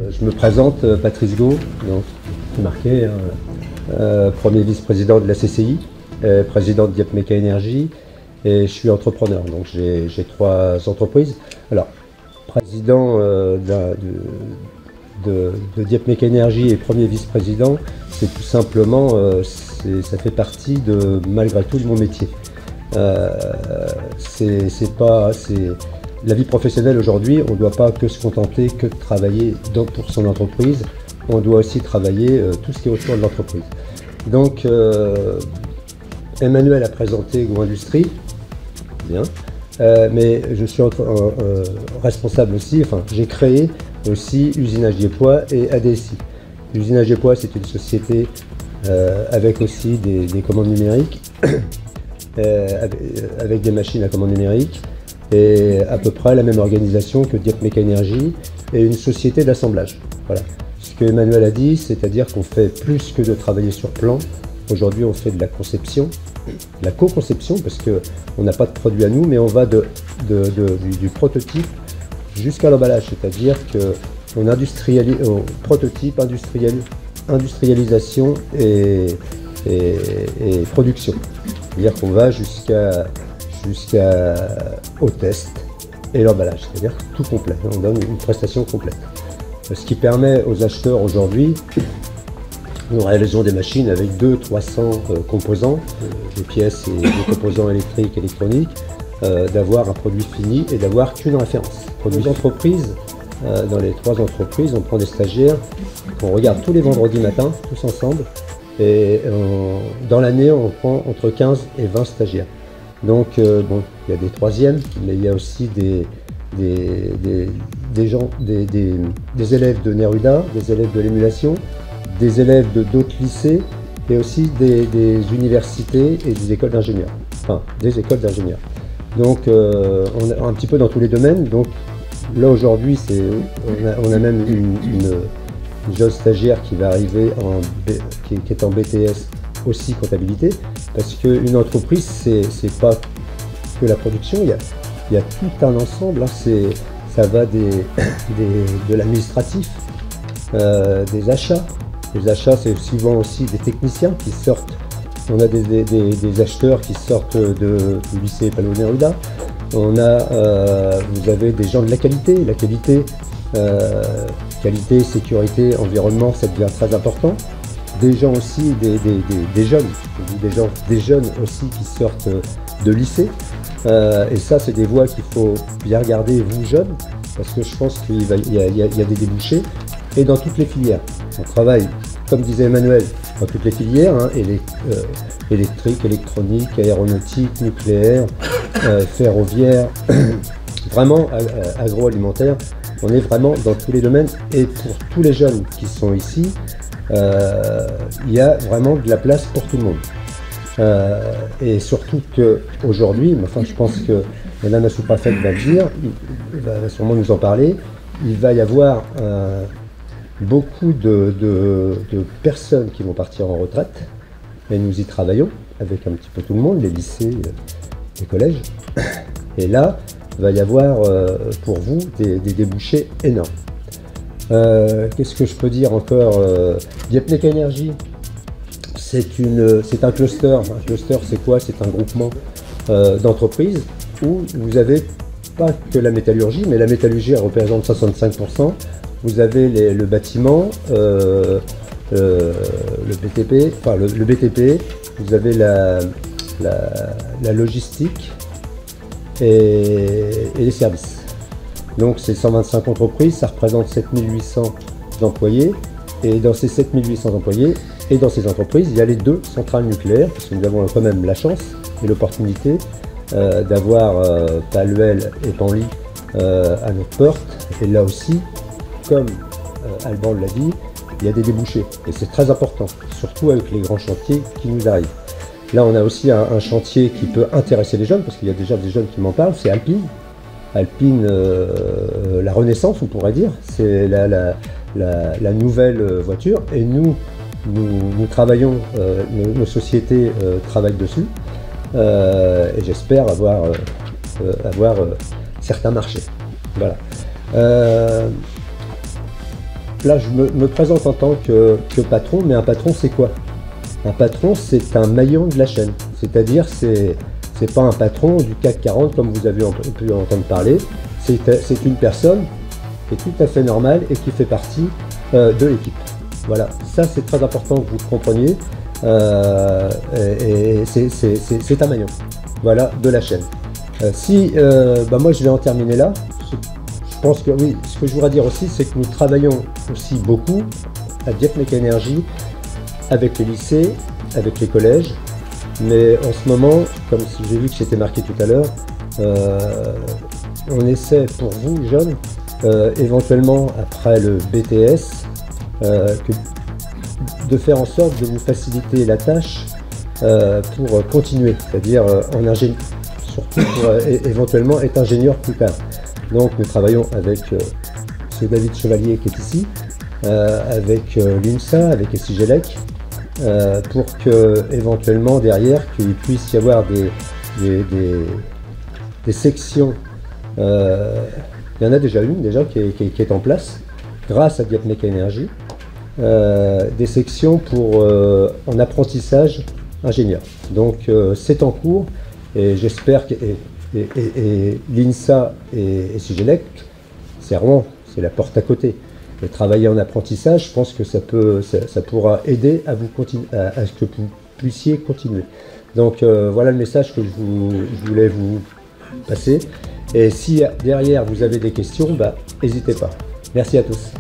Je me présente, Patrice Gault, donc c'est marqué, premier vice-président de la CCI, président de Dieppe Méca Énergie, et je suis entrepreneur, donc j'ai 3 entreprises. Alors, président de Dieppe Méca Énergie et premier vice-président, c'est tout simplement, ça fait partie de, malgré tout, de mon métier. La vie professionnelle aujourd'hui, on ne doit pas que se contenter que de travailler pour son entreprise, on doit aussi travailler tout ce qui est autour de l'entreprise. Donc Emmanuel a présenté Gault Industries, bien, mais je suis responsable aussi, enfin j'ai créé aussi Usinage Dieppois et ADSI. Usinage Dieppois, c'est une société avec aussi des commandes numériques, avec des machines à commande numérique, et à peu près la même organisation que Dieppe Méca Énergie et une société d'assemblage. Voilà. Ce que Emmanuel a dit, c'est-à-dire qu'on fait plus que de travailler sur plan. Aujourd'hui, on fait de la conception, de la co-conception, parce qu'on n'a pas de produit à nous, mais on va du prototype jusqu'à l'emballage, c'est-à-dire qu'on industrialise, prototype, industrialisation et production. C'est-à-dire qu'on va jusqu'au test et l'emballage, c'est-à-dire tout complet. On donne une prestation complète. Ce qui permet aux acheteurs aujourd'hui, nous réalisons des machines avec 200-300 composants, des pièces et des composants électriques, électroniques, d'avoir un produit fini et d'avoir qu'une référence. Produits entreprises, dans les 3 entreprises, on prend des stagiaires qu'on regarde tous les vendredis matins, tous ensemble, et dans l'année, on prend entre 15 et 20 stagiaires. Donc, bon, il y a des 3e, mais il y a aussi des élèves de Neruda, des élèves de l'émulation, des élèves de d'autres lycées, et aussi des universités et des écoles d'ingénieurs. Enfin, des écoles d'ingénieurs. Donc, on a un petit peu dans tous les domaines. Donc, là, aujourd'hui, on a même une jeune stagiaire qui va arriver, qui est en BTS aussi comptabilité, parce qu'une entreprise, c'est pas que la production, il y a tout un ensemble, hein, ça va de l'administratif, des achats. Les achats, c'est souvent aussi des techniciens qui sortent. On a des acheteurs qui sortent du lycée Paolo-Neruda. Vous avez des gens de la qualité. La qualité, sécurité, environnement, ça devient très important. Des gens aussi, des jeunes aussi qui sortent de lycée. Et ça, c'est des voies qu'il faut bien regarder, vous jeunes, parce que je pense qu'il y a des débouchés. Et dans toutes les filières. On travaille, comme disait Emmanuel, dans toutes les filières, hein, électrique, électronique, aéronautique, nucléaire, ferroviaire, vraiment agroalimentaire. On est vraiment dans tous les domaines. Et pour tous les jeunes qui sont ici, il y a vraiment de la place pour tout le monde. Et surtout qu'aujourd'hui, enfin je pense que Madame la sous-préfète va le dire, il va sûrement nous en parler, il va y avoir beaucoup de personnes qui vont partir en retraite, et nous y travaillons avec un petit peu tout le monde, les lycées, les collèges. Et là, il va y avoir pour vous des débouchés énormes. Qu'est-ce que je peux dire encore? Dieppe Méca Énergie, c'est un cluster. Un cluster, c'est quoi? C'est un groupement d'entreprises où vous avez pas que la métallurgie, mais la métallurgie elle représente 65%. Vous avez le bâtiment, le BTP, enfin le BTP, vous avez la logistique et les services. Donc c'est 125 entreprises, ça représente 7800 employés, et dans ces 7800 employés et dans ces entreprises, il y a les 2 centrales nucléaires, parce que nous avons quand même la chance et l'opportunité d'avoir Paluel et Penly à notre porte, et là aussi, comme Alban l'a dit, il y a des débouchés, et c'est très important, surtout avec les grands chantiers qui nous arrivent. Là, on a aussi un chantier qui peut intéresser les jeunes, parce qu'il y a déjà des jeunes qui m'en parlent, c'est Alpine. Alpine, la renaissance, on pourrait dire, c'est la nouvelle voiture, et nous travaillons, nos sociétés travaillent dessus, et j'espère avoir certains marchés. Voilà. là, je me présente en tant que patron, mais un patron, c'est quoi? Un patron, c'est un maillon de la chaîne. C'est-à-dire, c'est pas un patron du CAC 40 comme vous avez pu entendre parler. C'est une personne qui est tout à fait normale et qui fait partie de l'équipe. Voilà, ça c'est très important que vous le compreniez. Et c'est un maillon, voilà, de la chaîne. Moi je vais en terminer là. Je pense que oui, ce que je voudrais dire aussi, c'est que nous travaillons aussi beaucoup à Dieppe Méca Énergie avec les lycées, avec les collèges, mais en ce moment, comme j'ai vu que c'était marqué tout à l'heure, on essaie pour vous, jeunes, éventuellement après le BTS, de faire en sorte de vous faciliter la tâche pour continuer, c'est-à-dire en ingénieur, surtout pour éventuellement être ingénieur plus tard. Donc nous travaillons avec M. David Chevalier qui est ici, avec l'INSA, avec SIGELEC, pour que éventuellement derrière qu'il puisse y avoir des sections. Il y en a déjà une qui est en place grâce à Dieppe Méca Énergie, des sections pour en apprentissage ingénieur. Donc c'est en cours et j'espère que l'INSA et SIGELEC, c'est la porte à côté. Et travailler en apprentissage, je pense que ça pourra aider à ce que vous puissiez continuer. Donc voilà le message que je voulais vous passer. Et si derrière vous avez des questions, n'hésitez pas. Merci à tous.